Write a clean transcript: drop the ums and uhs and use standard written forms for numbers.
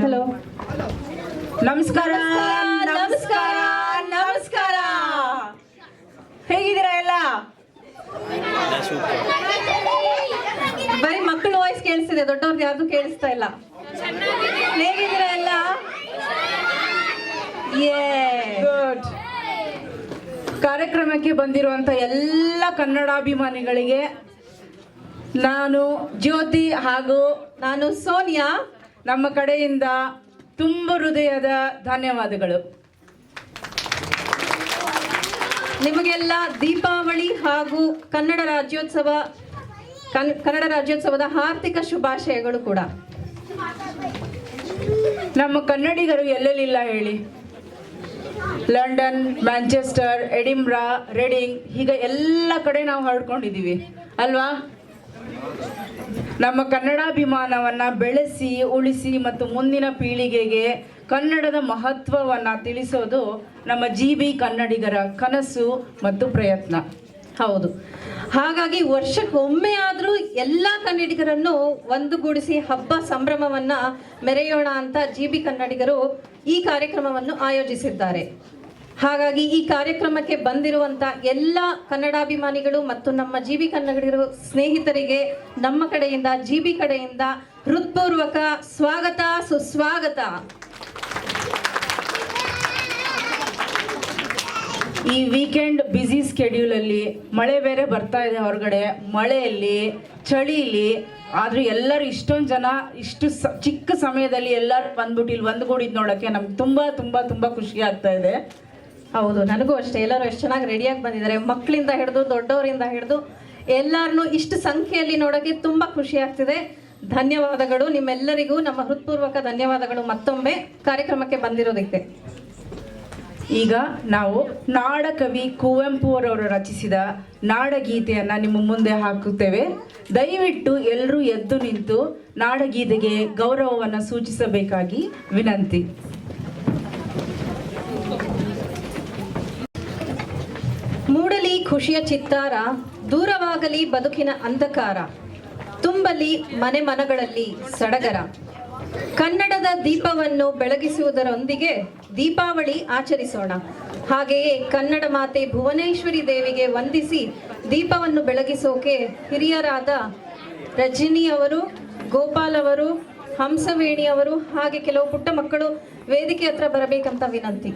Hello, ನಮಸ್ಕಾರ ನಮಸ್ಕಾರ ನಮಸ್ಕಾರ. ಹೇಗಿದ್ದೀರಾ ಎಲ್ಲ? ಬರೀ ಮಕ್ಕಳ ವಾಯ್ಸ್ ಕೇಳಿಸ್ತಿದೆ, ದೊಡ್ಡವ್ರದ್ದು ಯಾರ್ದು ಕೇಳಿಸ್ತಾ ಇಲ್ಲ. ಹೇಗಿದ್ದೀರಾ ಎಲ್ಲ? ಗುಡ್. ಕಾರ್ಯಕ್ರಮಕ್ಕೆ ಬಂದಿರುವಂತ ಎಲ್ಲ ಕನ್ನಡಾಭಿಮಾನಿಗಳಿಗೆ ನಾನು ಜ್ಯೋತಿ ಹಾಗೂ ನಾನು ಸೋನಿಯಾ ನಮ್ಮ ಕಡೆಯಿಂದ ತುಂಬ ಹೃದಯದ ಧನ್ಯವಾದಗಳು. ನಿಮಗೆಲ್ಲ ದೀಪಾವಳಿ ಹಾಗೂ ಕನ್ನಡ ರಾಜ್ಯೋತ್ಸವದ ಹಾರ್ದಿಕ ಶುಭಾಶಯಗಳು ಕೂಡ. ನಮ್ಮ ಕನ್ನಡಿಗರು ಎಲ್ಲೆಲ್ಲಿಲ್ಲ ಹೇಳಿ? ಲಂಡನ್, ಮ್ಯಾಂಚೆಸ್ಟರ್, ಎಡಿನ್ಬ್ರಾ, ರೆಡಿಂಗ್, ಹೀಗೆ ಎಲ್ಲ ಕಡೆ ನಾವು ಹರಡ್ಕೊಂಡಿದ್ದೀವಿ ಅಲ್ವಾ? ನಮ್ಮ ಕನ್ನಡಾಭಿಮಾನವನ್ನ ಬೆಳೆಸಿ ಉಳಿಸಿ ಮತ್ತು ಮುಂದಿನ ಪೀಳಿಗೆಗೆ ಕನ್ನಡದ ಮಹತ್ವವನ್ನು ತಿಳಿಸೋದು ನಮ್ಮ GB ಕನ್ನಡಿಗರ ಕನಸು ಮತ್ತು ಪ್ರಯತ್ನ. ಹೌದು, ಹಾಗಾಗಿ ವರ್ಷಕ್ಕೊಮ್ಮೆ ಆದರೂ ಎಲ್ಲ ಕನ್ನಡಿಗರನ್ನು ಒಂದುಗೂಡಿಸಿ ಹಬ್ಬ ಸಂಭ್ರಮವನ್ನ ಮೆರೆಯೋಣ ಅಂತ GB ಕನ್ನಡಿಗರು ಈ ಕಾರ್ಯಕ್ರಮವನ್ನು ಆಯೋಜಿಸಿದ್ದಾರೆ. ಹಾಗಾಗಿ ಈ ಕಾರ್ಯಕ್ರಮಕ್ಕೆ ಬಂದಿರುವಂತ ಎಲ್ಲ ಕನ್ನಡಾಭಿಮಾನಿಗಳು ಮತ್ತು ನಮ್ಮ GB ಕನ್ನಡಿಗರು ಸ್ನೇಹಿತರಿಗೆ ನಮ್ಮ ಕಡೆಯಿಂದ GB ಕಡೆಯಿಂದ ಹೃತ್ಪೂರ್ವಕ ಸ್ವಾಗತ, ಸುಸ್ವಾಗತ. ಈ ವೀಕೆಂಡ್ ಬ್ಯುಸಿ ಸ್ಕೆಡ್ಯೂಲಲ್ಲಿ ಮಳೆ ಬೇರೆ ಬರ್ತಾ ಇದೆ, ಹೊರಗಡೆ ಮಳೆಯಲ್ಲಿ ಚಳಿಲಿ, ಆದರೂ ಎಲ್ಲರೂ ಇಷ್ಟೊಂದು ಜನ ಇಷ್ಟು ಚಿಕ್ಕ ಸಮಯದಲ್ಲಿ ಎಲ್ಲರೂ ಬಂದ್ಬಿಟ್ಟು ಇಲ್ಲಿ ಒಂದುಗೂಡಿದ್ ನೋಡೋಕ್ಕೆ ನಮ್ಗೆ ತುಂಬ ತುಂಬ ತುಂಬ ಖುಷಿ ಆಗ್ತಾ ಇದೆ. ಹೌದು, ನನಗೂ ಅಷ್ಟೇ. ಎಲ್ಲರೂ ಎಷ್ಟು ಚೆನ್ನಾಗಿ ರೆಡಿಯಾಗಿ ಬಂದಿದ್ದಾರೆ, ಮಕ್ಕಳಿಂದ ಹಿಡಿದು ದೊಡ್ಡವರಿಂದ ಹಿಡಿದು ಎಲ್ಲರನ್ನೂ ಇಷ್ಟು ಸಂಖ್ಯೆಯಲ್ಲಿ ನೋಡೋಕ್ಕೆ ತುಂಬ ಖುಷಿ ಆಗ್ತಿದೆ. ಧನ್ಯವಾದಗಳು ನಿಮ್ಮೆಲ್ಲರಿಗೂ, ನಮ್ಮ ಹೃತ್ಪೂರ್ವಕ ಧನ್ಯವಾದಗಳು ಮತ್ತೊಮ್ಮೆ ಕಾರ್ಯಕ್ರಮಕ್ಕೆ ಬಂದಿರೋದಕ್ಕೆ. ಈಗ ನಾವು ನಾಡಕವಿ ಕುವೆಂಪು ಅವರವರು ರಚಿಸಿದ ನಾಡಗೀತೆಯನ್ನು ನಿಮ್ಮ ಮುಂದೆ ಹಾಕುತ್ತೇವೆ. ದಯವಿಟ್ಟು ಎಲ್ಲರೂ ಎದ್ದು ನಿಂತು ನಾಡಗೀತೆಗೆ ಗೌರವವನ್ನು ಸೂಚಿಸಬೇಕಾಗಿ ವಿನಂತಿ. ಮೂಡಲಿ ಖುಷಿಯ ಚಿತ್ತಾರ, ದೂರವಾಗಲಿ ಬದುಕಿನ ಅಂಧಕಾರ, ತುಂಬಲಿ ಮನೆ ಮನಗಳಲ್ಲಿ ಸಡಗರ. ಕನ್ನಡದ ದೀಪವನ್ನು ಬೆಳಗಿಸುವುದರೊಂದಿಗೆ ದೀಪಾವಳಿ ಆಚರಿಸೋಣ. ಹಾಗೆಯೇ ಕನ್ನಡ ಮಾತೆ ಭುವನೇಶ್ವರಿ ದೇವಿಗೆ ವಂದಿಸಿ ದೀಪವನ್ನು ಬೆಳಗಿಸೋಕೆ ಹಿರಿಯರಾದ ರಜನಿ ಅವರು, ಗೋಪಾಲ್ ಅವರು, ಹಂಸವೇಣಿ ಅವರು ಹಾಗೆ ಕೆಲವು ಪುಟ್ಟ ಮಕ್ಕಳು ವೇದಿಕೆ ಹತ್ರ ಬರಬೇಕಂತ ವಿನಂತಿ.